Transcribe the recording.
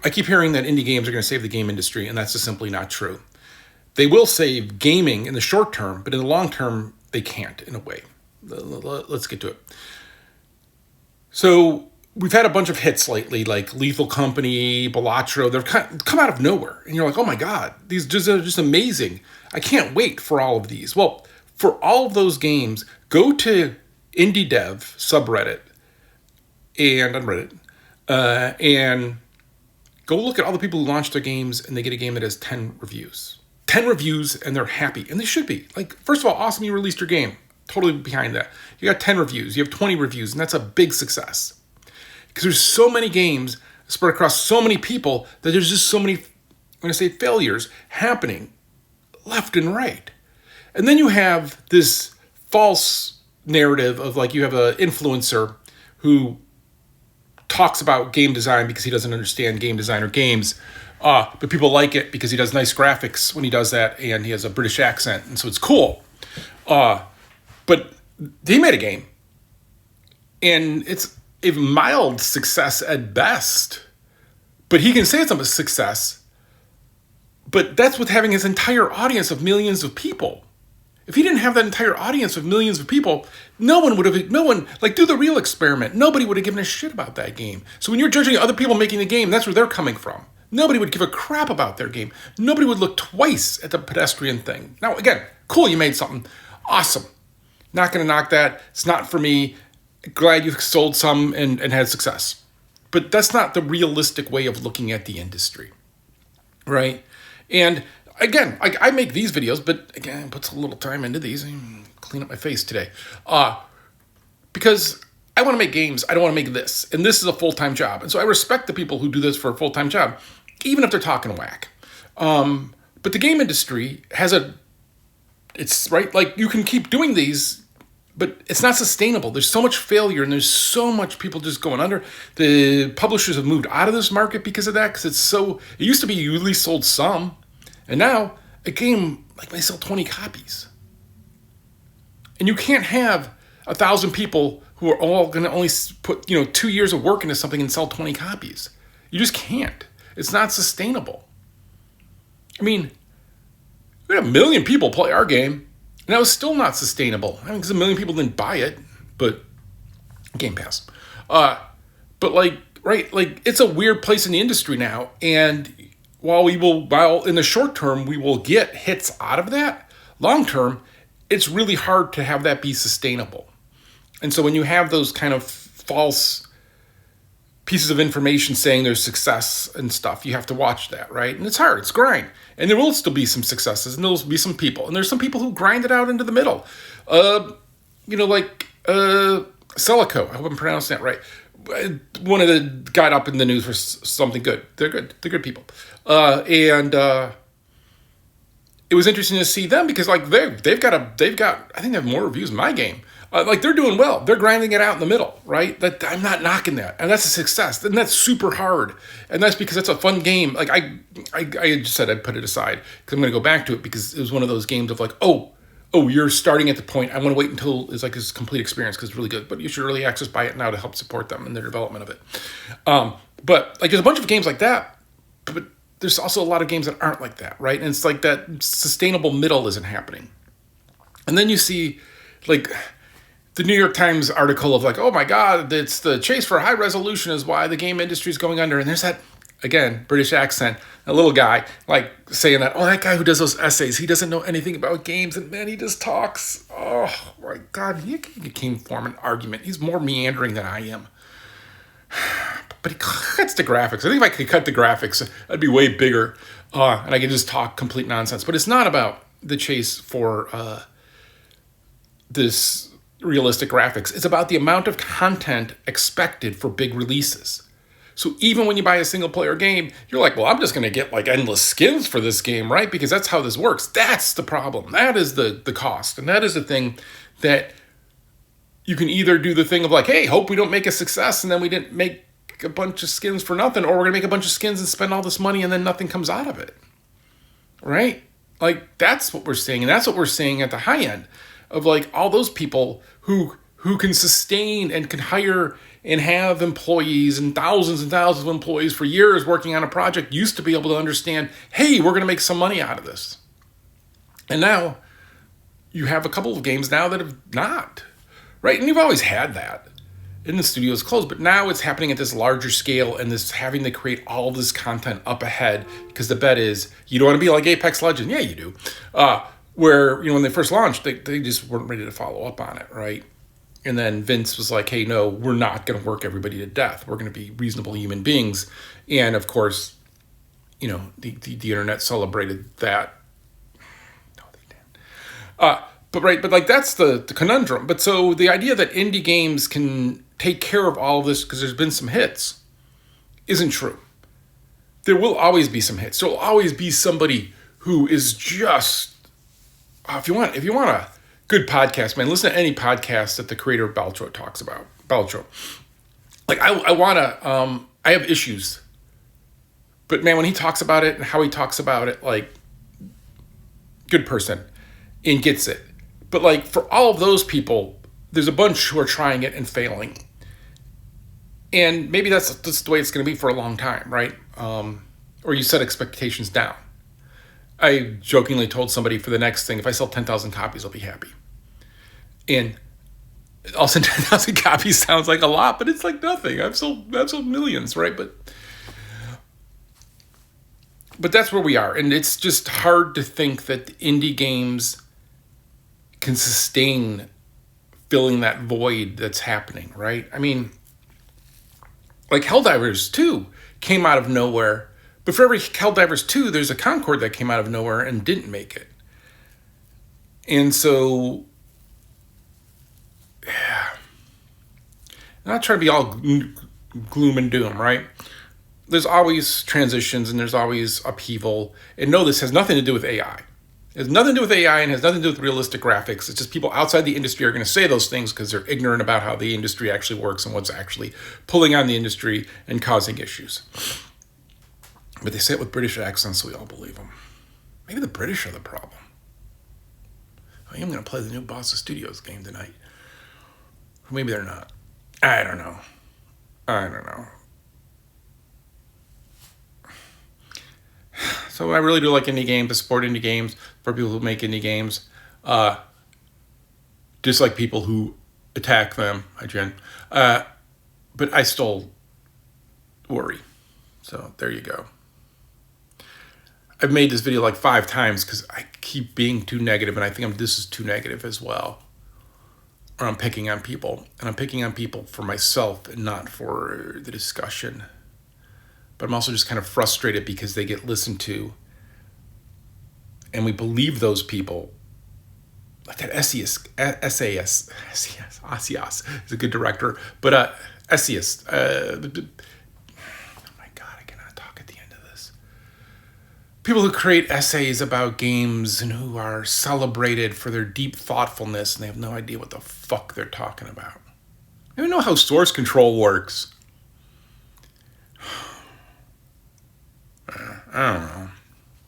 I keep hearing that indie games are going to save the game industry, and that's just simply not true. They will save gaming in the short term, but in the long term, they can't, in a way. Let's get to it. So we've had a bunch of hits lately, like Lethal Company, Balatro. They've come out of nowhere, and you're like, oh my god, these are just amazing. I can't wait for all of these. Well, for all of those games, go to Indie Dev subreddit and on Reddit, and go look at all the people who launched their games and they get a game that has 10 reviews. 10 reviews and they're happy. And they should be. Like, first of all, awesome you released your game. Totally behind that. You got 10 reviews. You have 20 reviews. And that's a big success. Because there's so many games spread across so many people that there's just so many, I'm going to say, failures happening left and right. And then you have this false narrative of, like, you have an influencer who talks about game design because he doesn't understand game design or games, but people like it because he does nice graphics when he does that, and he has a British accent, and so it's cool. But he made a game, and it's a mild success at best, but he can say it's a success, but that's with having his entire audience of millions of people. If he didn't have that entire audience of millions of people, no one, like, do the real experiment. Nobody would have given a shit about that game. So when you're judging other people making the game, that's where they're coming from. Nobody would give a crap about their game. Nobody would look twice at the pedestrian thing. Now, again, cool, you made something. Awesome. Not going to knock that. It's not for me. Glad you sold some and had success. But that's not the realistic way of looking at the industry, right? And again, I make these videos, but again, it puts a little time into these. I clean up my face today. Because I want to make games. I don't want to make this. And this is a full-time job. And so I respect the people who do this for a full-time job, even if they're talking whack. But the game industry has it's right, like, you can keep doing these, but it's not sustainable. There's so much failure, and there's so much people just going under. The publishers have moved out of this market because of that, because it used to be you at least sold some. And now, a game, like, may sell 20 copies. And you can't have 1,000 people who are all going to only put, 2 years of work into something and sell 20 copies. You just can't. It's not sustainable. I mean, we had 1 million people play our game, and that was still not sustainable. I mean, because 1 million people didn't buy it, but Game Pass. But, like, right, like, it's a weird place in the industry now, and while in the short term, we will get hits out of that, long term, it's really hard to have that be sustainable. And so when you have those kind of false pieces of information saying there's success and stuff, you have to watch that, right? And it's hard, it's grind. And there will still be some successes, and there'll be some people. And there's some people who grind it out into the middle. Like Celico, I hope I'm pronouncing that right. One of the got up in the news for something good. They're good. They're good people. And it was interesting to see them because, like, they've got I think they have more reviews than my game. Like, they're doing well. They're grinding it out in the middle, right? That I'm not knocking that, and that's a success. And that's super hard, and that's because it's a fun game. Like, I just said I'd put it aside because I'm going to go back to it because it was one of those games of, like, oh, you're starting at the point. I want to wait until it's like this complete experience because it's really good. But you should early access buy it now to help support them in their development of it. But, like, there's a bunch of games like that, but there's also a lot of games that aren't like that, right? And it's like that sustainable middle isn't happening. And then you see, like, the New York Times article of, like, oh my God, it's the chase for high resolution is why the game industry is going under. And there's that, again, British accent, a little guy, like, saying that, oh, that guy who does those essays, he doesn't know anything about games, and man, he just talks. Oh my God, he can't form an argument. He's more meandering than I am. But he cuts the graphics. I think if I could cut the graphics, I'd be way bigger, and I could just talk complete nonsense. But it's not about the chase for this realistic graphics. It's about the amount of content expected for big releases. So even when you buy a single player game, you're like, well, I'm just going to get, like, endless skins for this game, right? Because that's how this works. That's the problem. That is the cost. And that is the thing that you can either do the thing of, like, hey, hope we don't make a success and then we didn't make a bunch of skins for nothing, or we're going to make a bunch of skins and spend all this money and then nothing comes out of it, right? Like, that's what we're seeing. And that's what we're seeing at the high end of, like, all those people who can sustain and can hire and have employees and thousands of employees for years working on a project used to be able to understand, hey, we're going to make some money out of this. And now you have a couple of games now that have not, right? And you've always had that. And the studio's closed, but now it's happening at this larger scale and this having to create all this content up ahead, because the bet is you don't want to be like Apex Legends. Yeah, you do. Where, when they first launched, they just weren't ready to follow up on it, right? And then Vince was like, hey, no, we're not going to work everybody to death. We're going to be reasonable human beings. And of course, the internet celebrated that. No, they didn't. But like that's the conundrum. But so the idea that indie games can take care of all of this because there's been some hits isn't true. There will always be some hits. There will always be somebody who is just, if you want a good podcast, man, listen to any podcast that the creator of Beltro talks about. Beltro. Like I have issues, but man, when he talks about it and how he talks about it, like, good person and gets it. But like for all of those people, there's a bunch who are trying it and failing. And maybe that's the way it's going to be for a long time, right? Or you set expectations down. I jokingly told somebody for the next thing, if I sell 10,000 copies, I'll be happy. And also 10,000 copies sounds like a lot, but it's like nothing. I've sold millions, right? But that's where we are. And it's just hard to think that indie games can sustain filling that void that's happening, right? I mean, like Helldivers 2 came out of nowhere, but for every Helldivers 2, there's a Concord that came out of nowhere and didn't make it. And so, yeah. I'm not trying to be all gloom and doom, right? There's always transitions and there's always upheaval. And no, this has nothing to do with AI. It has nothing to do with AI and has nothing to do with realistic graphics. It's just people outside the industry are going to say those things because they're ignorant about how the industry actually works and what's actually pulling on the industry and causing issues. But they say it with British accents, so we all believe them. Maybe the British are the problem. I am going to play the new Boss of Studios game tonight. Maybe they're not. I don't know. So I really do like indie games. I support indie games for people who make indie games. Just like people who attack them. Hi, Jen. But I still worry. So there you go. I've made this video like 5 times because I keep being too negative, and I think this is too negative as well. Or I'm picking on people. And I'm picking on people for myself and not for the discussion. But I'm also just kind of frustrated because they get listened to. And we believe those people. Like that SAS is a good director. But SAS, oh my God, I cannot talk at the end of this. People who create essays about games and who are celebrated for their deep thoughtfulness, and they have no idea what the fuck they're talking about. I don't even know how source control works. I don't know.